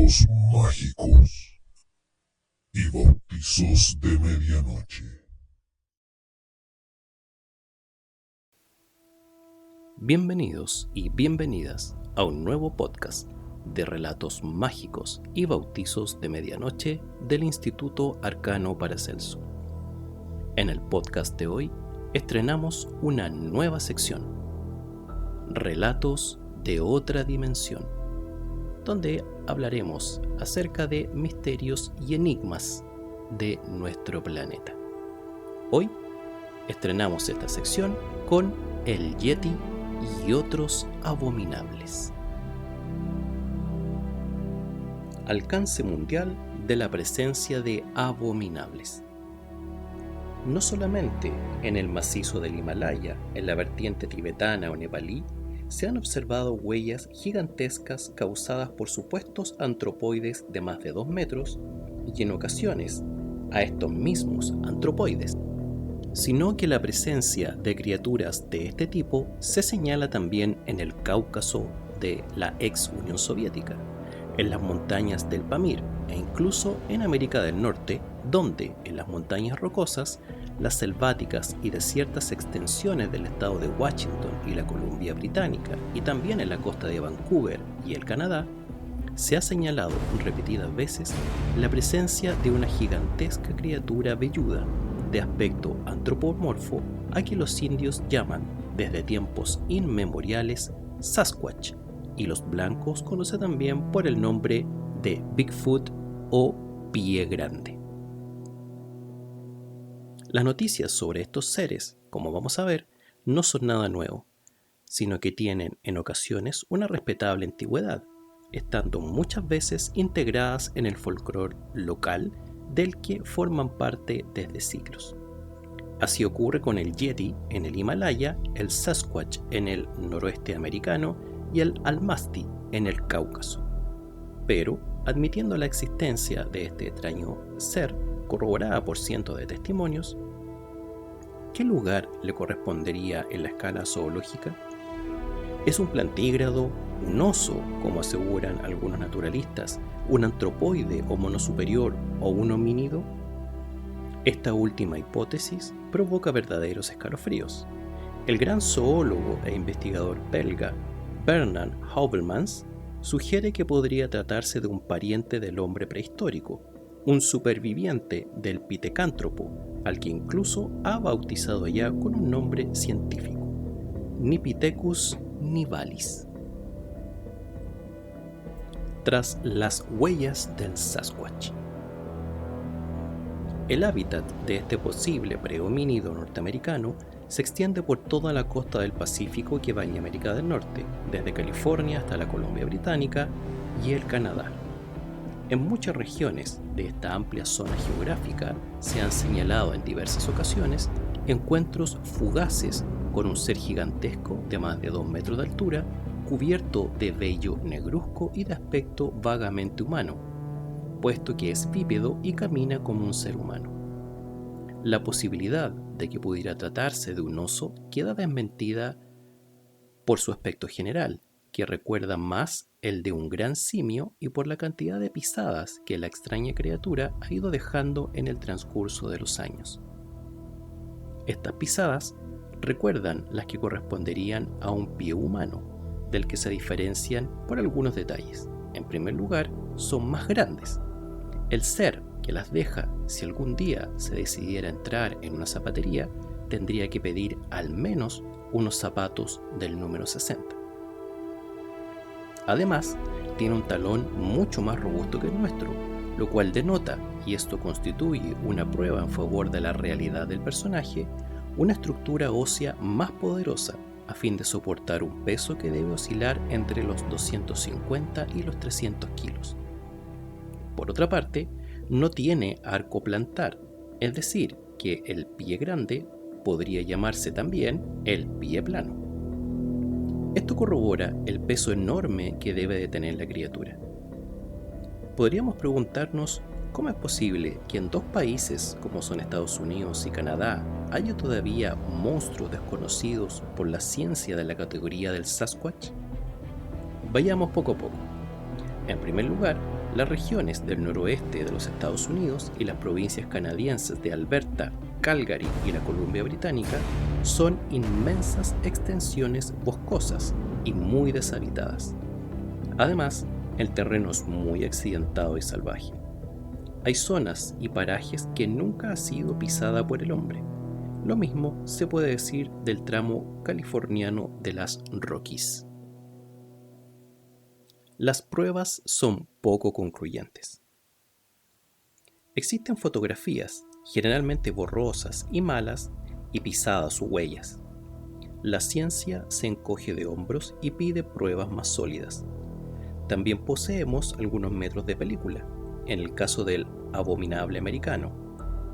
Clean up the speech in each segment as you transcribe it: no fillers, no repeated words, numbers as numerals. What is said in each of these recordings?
Relatos mágicos y bautizos de medianoche. Bienvenidos y bienvenidas a un nuevo podcast de relatos mágicos y bautizos de medianoche del Instituto Arcano Paracelso. En el podcast de hoy estrenamos una nueva sección, Relatos de otra dimensión, donde hablaremos acerca de misterios y enigmas de nuestro planeta. Hoy estrenamos esta sección con el Yeti y otros abominables. Alcance mundial de la presencia de abominables. No solamente en el macizo del Himalaya, en la vertiente tibetana o nepalí, se han observado huellas gigantescas causadas por supuestos antropoides de más de 2 metros y en ocasiones a estos mismos antropoides, sino que la presencia de criaturas de este tipo se señala también en el Cáucaso de la ex Unión Soviética, en las montañas del Pamir e incluso en América del Norte, donde en las montañas rocosas, las selváticas y desiertas extensiones del estado de Washington y la Columbia Británica, y también en la costa de Vancouver y el Canadá, se ha señalado repetidas veces la presencia de una gigantesca criatura velluda de aspecto antropomorfo a que los indios llaman desde tiempos inmemoriales Sasquatch, y los blancos conocen también por el nombre de Bigfoot o Pie Grande. Las noticias sobre estos seres, como vamos a ver, no son nada nuevo, sino que tienen en ocasiones una respetable antigüedad, estando muchas veces integradas en el folclore local del que forman parte desde siglos. Así ocurre con el Yeti en el Himalaya, el Sasquatch en el noroeste americano y el Almasti en el Cáucaso. Pero, admitiendo la existencia de este extraño ser, corroborada por cientos de testimonios, ¿qué lugar le correspondería en la escala zoológica? ¿Es un plantígrado, un oso, como aseguran algunos naturalistas, un antropoide o mono superior o un homínido? Esta última hipótesis provoca verdaderos escalofríos. El gran zoólogo e investigador belga Bernard Heuvelmans sugiere que podría tratarse de un pariente del hombre prehistórico, un superviviente del pitecántropo, al que incluso ha bautizado ya con un nombre científico, Nipithecus nivalis. Tras las huellas del Sasquatch. El hábitat de este posible prehomínido norteamericano se extiende por toda la costa del Pacífico que baña América del Norte, desde California hasta la Columbia Británica y el Canadá. En muchas regiones de esta amplia zona geográfica se han señalado en diversas ocasiones encuentros fugaces con un ser gigantesco de más de 2 metros de altura, cubierto de vello negruzco y de aspecto vagamente humano, puesto que es bípedo y camina como un ser humano. La posibilidad de que pudiera tratarse de un oso queda desmentida por su aspecto general, que recuerda más el de un gran simio y por la cantidad de pisadas que la extraña criatura ha ido dejando en el transcurso de los años. Estas pisadas recuerdan las que corresponderían a un pie humano, del que se diferencian por algunos detalles. En primer lugar, son más grandes. El ser que las deja, si algún día se decidiera entrar en una zapatería, tendría que pedir al menos unos zapatos del número 60. Además, tiene un talón mucho más robusto que el nuestro, lo cual denota, y esto constituye una prueba en favor de la realidad del personaje, una estructura ósea más poderosa a fin de soportar un peso que debe oscilar entre los 250 y los 300 kilos. Por otra parte, no tiene arco plantar, es decir, que el pie grande podría llamarse también el pie plano. Esto corrobora el peso enorme que debe de tener la criatura. Podríamos preguntarnos cómo es posible que en dos países como son Estados Unidos y Canadá haya todavía monstruos desconocidos por la ciencia de la categoría del Sasquatch. Vayamos poco a poco. En primer lugar, Las regiones del noroeste de los Estados Unidos y las provincias canadienses de Alberta, Calgary y la Columbia Británica son inmensas extensiones boscosas y muy deshabitadas. Además, el terreno es muy accidentado y salvaje. Hay zonas y parajes que nunca ha sido pisada por el hombre. Lo mismo se puede decir del tramo californiano de las Rockies. Las pruebas son poco concluyentes. Existen fotografías, generalmente borrosas y malas, y pisadas o huellas. La ciencia se encoge de hombros y pide pruebas más sólidas. También poseemos algunos metros de película. En el caso del Abominable Americano,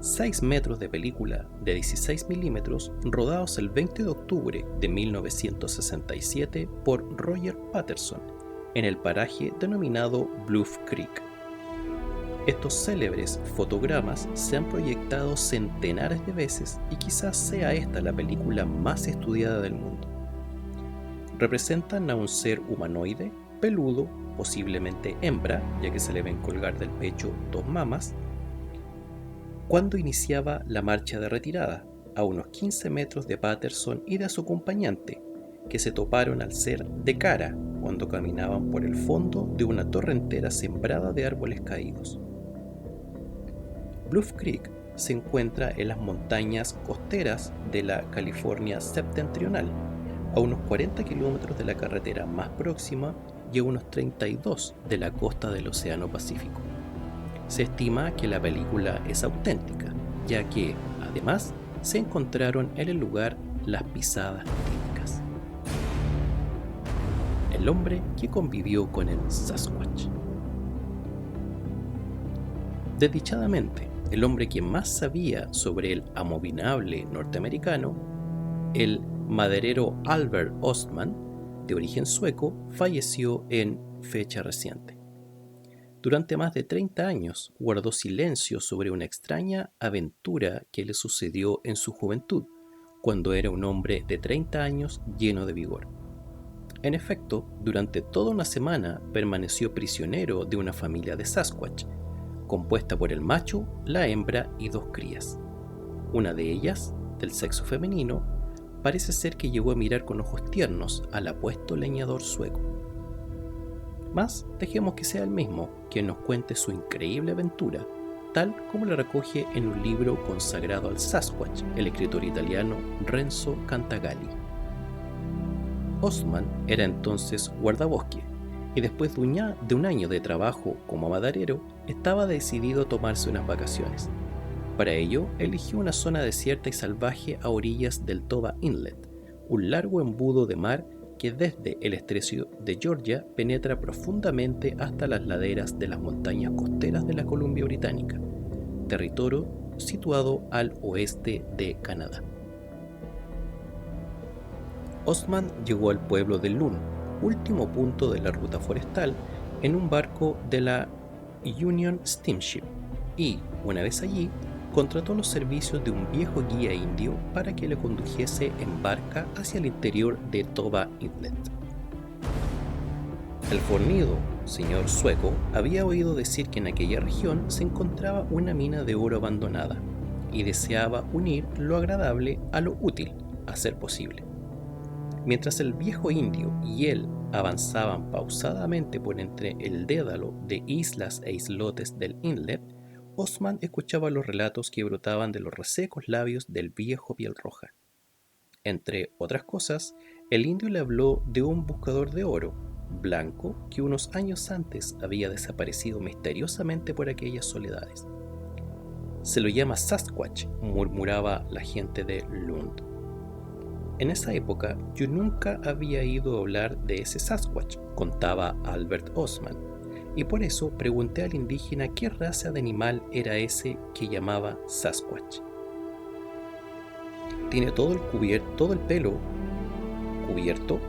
6 metros de película de 16 milímetros rodados el 20 de octubre de 1967 por Roger Patterson en el paraje denominado Bluff Creek. Estos célebres fotogramas se han proyectado centenares de veces y quizás sea esta la película más estudiada del mundo. Representan a un ser humanoide, peludo, posiblemente hembra, ya que se le ven colgar del pecho 2 mamas, cuando iniciaba la marcha de retirada, a unos 15 metros de Patterson y de su acompañante, que se toparon al ser de cara cuando caminaban por el fondo de una torrentera sembrada de árboles caídos. Bluff Creek se encuentra en las montañas costeras de la California septentrional, a unos 40 kilómetros de la carretera más próxima y a unos 32 de la costa del Océano Pacífico. Se estima que la película es auténtica, ya que, además, se encontraron en el lugar las pisadas típicas. El hombre que convivió con el Sasquatch. Desdichadamente, el hombre que más sabía sobre el abominable norteamericano, el maderero Albert Ostman, de origen sueco, falleció en fecha reciente. Durante más de 30 años guardó silencio sobre una extraña aventura que le sucedió en su juventud, cuando era un hombre de 30 años lleno de vigor. En efecto, durante toda una semana permaneció prisionero de una familia de Sasquatch, compuesta por el macho, la hembra y 2 crías. Una de ellas, del sexo femenino, parece ser que llegó a mirar con ojos tiernos al apuesto leñador sueco. Mas dejemos que sea él mismo quien nos cuente su increíble aventura, tal como la recoge en un libro consagrado al Sasquatch, el escritor italiano Renzo Cantagalli. Ostman era entonces guardabosque, y después de un año de trabajo como maderero, estaba decidido a tomarse unas vacaciones. Para ello, eligió una zona desierta y salvaje a orillas del Toba Inlet, un largo embudo de mar que desde el estrecho de Georgia penetra profundamente hasta las laderas de las montañas costeras de la Columbia Británica, territorio situado al oeste de Canadá. Ostman llegó al pueblo de Lund, último punto de la ruta forestal, en un barco de la Union Steamship y, una vez allí, contrató los servicios de un viejo guía indio para que le condujese en barca hacia el interior de Toba Inlet. El fornido señor sueco había oído decir que en aquella región se encontraba una mina de oro abandonada y deseaba unir lo agradable a lo útil, a ser posible. Mientras el viejo indio y él avanzaban pausadamente por entre el dédalo de islas e islotes del inlet, Ostman escuchaba los relatos que brotaban de los resecos labios del viejo piel roja. Entre otras cosas, el indio le habló de un buscador de oro, blanco, que unos años antes había desaparecido misteriosamente por aquellas soledades. Se lo llama Sasquatch, murmuraba la gente de Lund. En esa época yo nunca había oído hablar de ese Sasquatch, contaba Albert Ostman, y por eso pregunté al indígena qué raza de animal era ese que llamaba Sasquatch. Tiene todo el pelo cubierto,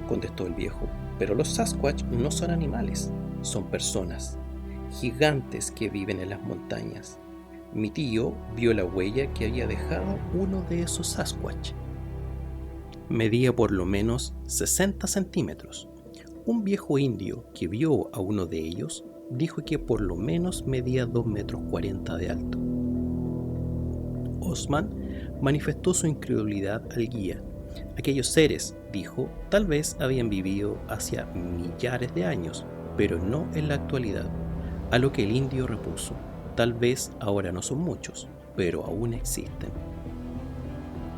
contestó el viejo, pero los Sasquatch no son animales, son personas, gigantes que viven en las montañas. Mi tío vio la huella que había dejado uno de esos Sasquatch. Medía por lo menos 60 centímetros. Un viejo indio que vio a uno de ellos dijo que por lo menos medía 2,40 metros de alto. Osman manifestó su incredulidad al guía. Aquellos seres, dijo, tal vez habían vivido hacia millares de años, pero no en la actualidad. A lo que el indio repuso, tal vez ahora no son muchos, pero aún existen.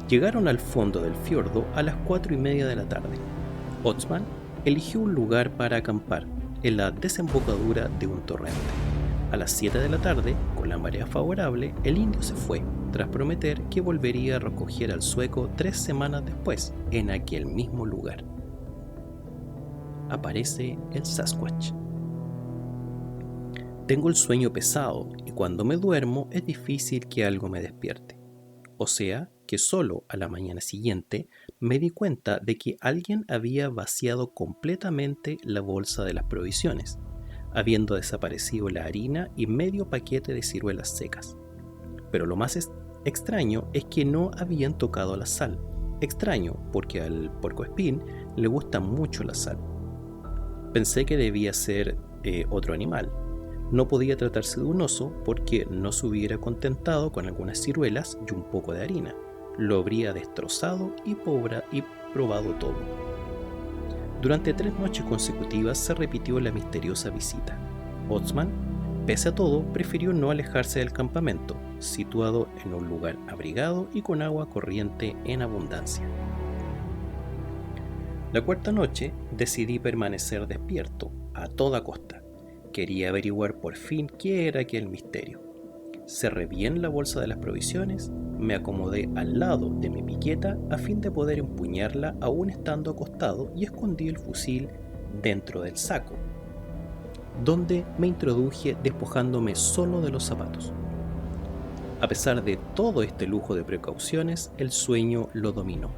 Llegaron al fondo del fiordo a las 4:30 de la tarde. Osman eligió un lugar para acampar en la desembocadura de un torrente. A las 7 de la tarde, con la marea favorable, el indio se fue, tras prometer que volvería a recoger al sueco 3 semanas después, en aquel mismo lugar. Aparece el Sasquatch. Tengo el sueño pesado y cuando me duermo es difícil que algo me despierte. O sea, que solo a la mañana siguiente me di cuenta de que alguien había vaciado completamente la bolsa de las provisiones, habiendo desaparecido la harina y medio paquete de ciruelas secas. Pero lo más extraño es que no habían tocado la sal. Extraño, porque al puercoespín le gusta mucho la sal. Pensé que debía ser otro animal. No podía tratarse de un oso porque no se hubiera contentado con algunas ciruelas y un poco de harina. Lo habría destrozado y probado todo. Durante 3 noches consecutivas se repitió la misteriosa visita. Osman, pese a todo, prefirió no alejarse del campamento, situado en un lugar abrigado y con agua corriente en abundancia. La 4ª noche decidí permanecer despierto a toda costa. Quería averiguar por fin qué era aquel misterio. Cerré bien la bolsa de las provisiones, me acomodé al lado de mi piqueta a fin de poder empuñarla aún estando acostado y escondí el fusil dentro del saco, donde me introduje despojándome solo de los zapatos. A pesar de todo este lujo de precauciones, el sueño lo dominó.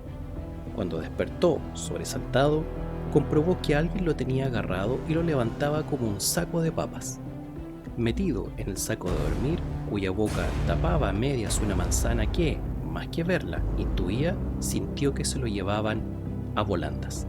Cuando despertó, sobresaltado, comprobó que alguien lo tenía agarrado y lo levantaba como un saco de papas. Metido en el saco de dormir, cuya boca tapaba a medias una manzana que, más que verla, intuía, sintió que se lo llevaban a volandas.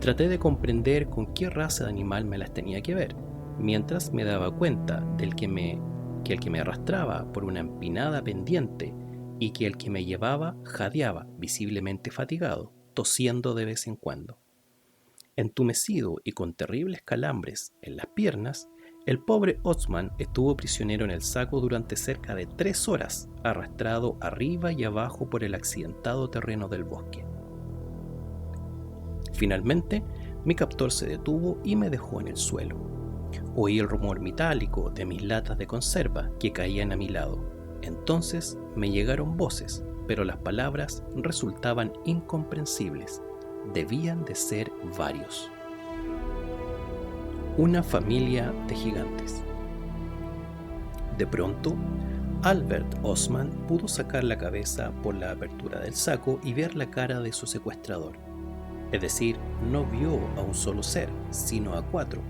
Traté de comprender con qué raza de animal me las tenía que ver, mientras me daba cuenta que el que me arrastraba por una empinada pendiente y que el que me llevaba jadeaba, visiblemente fatigado, tosiendo de vez en cuando. Entumecido y con terribles calambres en las piernas, el pobre Osman estuvo prisionero en el saco durante cerca de 3 horas, arrastrado arriba y abajo por el accidentado terreno del bosque. Finalmente, mi captor se detuvo y me dejó en el suelo. Oí el rumor metálico de mis latas de conserva que caían a mi lado. Entonces me llegaron voces, pero las palabras resultaban incomprensibles. Debían de ser varios. Una familia de gigantes. De pronto, Albert Osman pudo sacar la cabeza por la abertura del saco y ver la cara de su secuestrador. Es decir, no vio a un solo ser, sino a 4,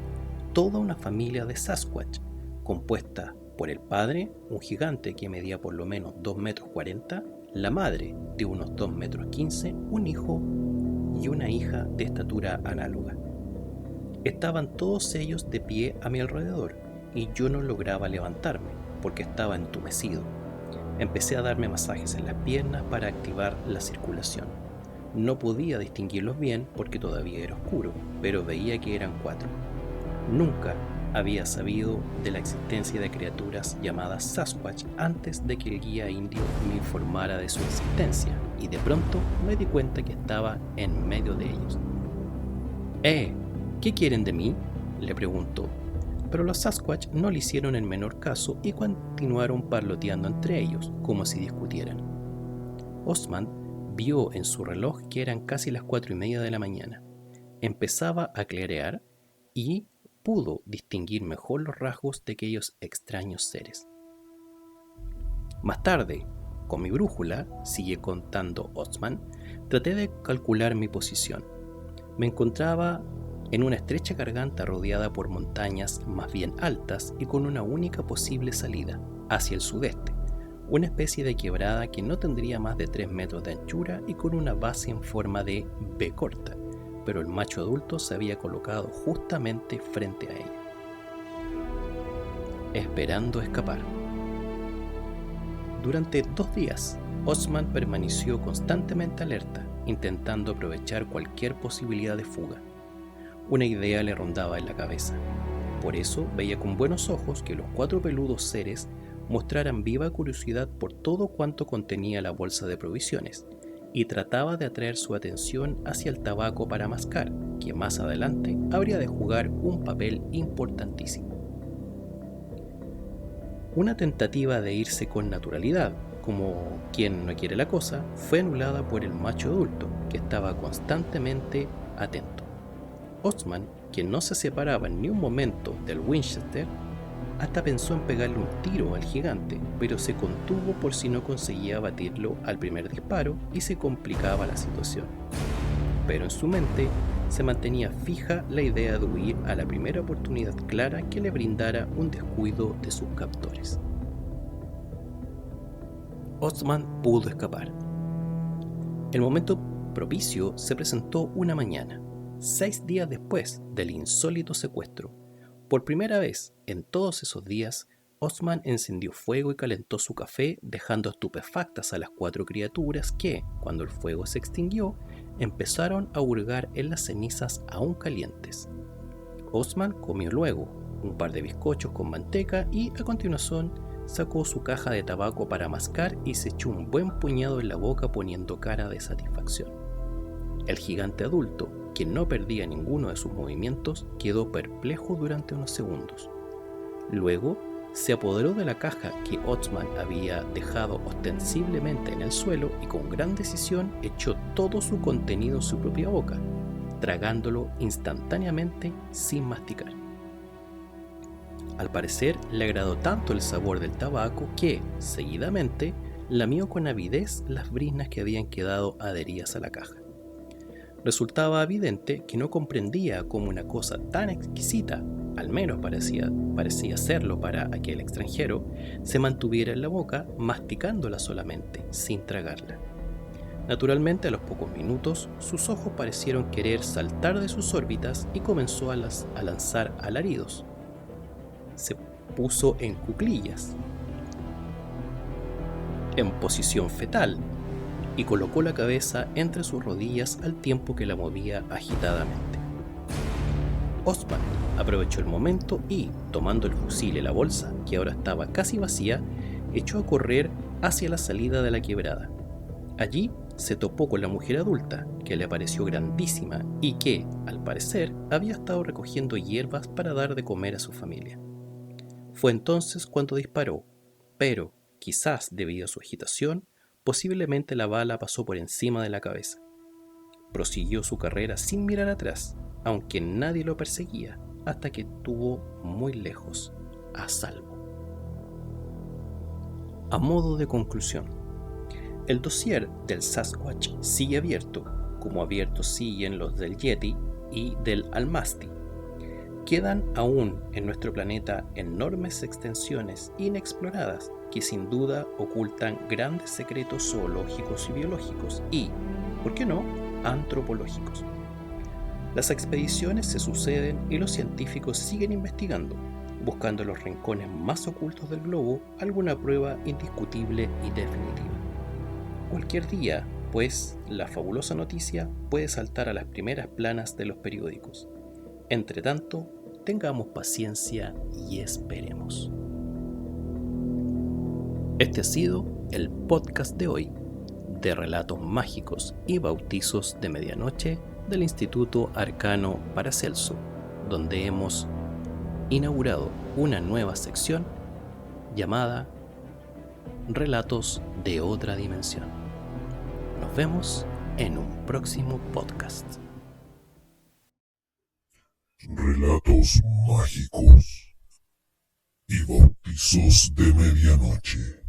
toda una familia de Sasquatch, compuesta por el padre, un gigante que medía por lo menos 2,40 metros, la madre de unos 2,15 metros, un hijo y una hija de estatura análoga. Estaban todos ellos de pie a mi alrededor y yo no lograba levantarme porque estaba entumecido. Empecé a darme masajes en las piernas para activar la circulación. No podía distinguirlos bien porque todavía era oscuro, pero veía que eran 4. Nunca había sabido de la existencia de criaturas llamadas Sasquatch antes de que el guía indio me informara de su existencia, y de pronto me di cuenta que estaba en medio de ellos. ¿Qué quieren de mí?, le preguntó, pero los Sasquatch no le hicieron el menor caso y continuaron parloteando entre ellos, como si discutieran. Osman vio en su reloj que eran casi las 4:30 de la mañana. Empezaba a clarear y pudo distinguir mejor los rasgos de aquellos extraños seres. Más tarde, con mi brújula, sigue contando Osman, traté de calcular mi posición. Me encontraba en una estrecha garganta rodeada por montañas más bien altas y con una única posible salida, hacia el sudeste, una especie de quebrada que no tendría más de 3 metros de anchura y con una base en forma de V corta, pero el macho adulto se había colocado justamente frente a ella. esperando escapar. Durante 2 días, Osman permaneció constantemente alerta, intentando aprovechar cualquier posibilidad de fuga. Una idea le rondaba en la cabeza. Por eso veía con buenos ojos que los 4 peludos seres mostraran viva curiosidad por todo cuanto contenía la bolsa de provisiones, y trataba de atraer su atención hacia el tabaco para mascar, que más adelante habría de jugar un papel importantísimo. Una tentativa de irse con naturalidad, como quien no quiere la cosa, fue anulada por el macho adulto, que estaba constantemente atento. Osman, quien no se separaba en ni un momento del Winchester, hasta pensó en pegarle un tiro al gigante, pero se contuvo por si no conseguía abatirlo al primer disparo y se complicaba la situación. Pero en su mente se mantenía fija la idea de huir a la primera oportunidad clara que le brindara un descuido de sus captores. Osman pudo escapar. El momento propicio se presentó una mañana, 6 días después del insólito secuestro. Por primera vez en todos esos días, Osman encendió fuego y calentó su café, dejando estupefactas a las 4 criaturas que, cuando el fuego se extinguió, empezaron a hurgar en las cenizas aún calientes. Osman comió luego un par de bizcochos con manteca y, a continuación, sacó su caja de tabaco para mascar y se echó un buen puñado en la boca poniendo cara de satisfacción. El gigante adulto, quien no perdía ninguno de sus movimientos, quedó perplejo durante unos segundos. Luego, se apoderó de la caja que Osman había dejado ostensiblemente en el suelo y con gran decisión echó todo su contenido en su propia boca, tragándolo instantáneamente sin masticar. Al parecer, le agradó tanto el sabor del tabaco que, seguidamente, lamió con avidez las briznas que habían quedado adheridas a la caja. Resultaba evidente que no comprendía cómo una cosa tan exquisita, al menos parecía serlo para aquel extranjero, se mantuviera en la boca masticándola solamente, sin tragarla. Naturalmente, a los pocos minutos, sus ojos parecieron querer saltar de sus órbitas y comenzó a lanzar alaridos. Se puso en cuclillas, en posición fetal, y colocó la cabeza entre sus rodillas al tiempo que la movía agitadamente. Osman aprovechó el momento y, tomando el fusil y la bolsa, que ahora estaba casi vacía, echó a correr hacia la salida de la quebrada. Allí se topó con la mujer adulta, que le pareció grandísima y que, al parecer, había estado recogiendo hierbas para dar de comer a su familia. Fue entonces cuando disparó, pero, quizás debido a su agitación, posiblemente la bala pasó por encima de la cabeza. Prosiguió su carrera sin mirar atrás, aunque nadie lo perseguía, hasta que estuvo muy lejos, a salvo. A modo de conclusión, el dossier del Sasquatch sigue abierto, como abiertos siguen los del Yeti y del Almasti. Quedan aún en nuestro planeta enormes extensiones inexploradas que sin duda ocultan grandes secretos zoológicos y biológicos y, ¿por qué no?, antropológicos. Las expediciones se suceden y los científicos siguen investigando, buscando en los rincones más ocultos del globo alguna prueba indiscutible y definitiva. Cualquier día, pues, la fabulosa noticia puede saltar a las primeras planas de los periódicos. Entre tanto, tengamos paciencia y esperemos. Este ha sido el podcast de hoy de Relatos Mágicos y Bautizos de Medianoche del Instituto Arcano Paracelso, donde hemos inaugurado una nueva sección llamada Relatos de otra dimensión. Nos vemos en un próximo podcast. Relatos mágicos y bautizos de medianoche.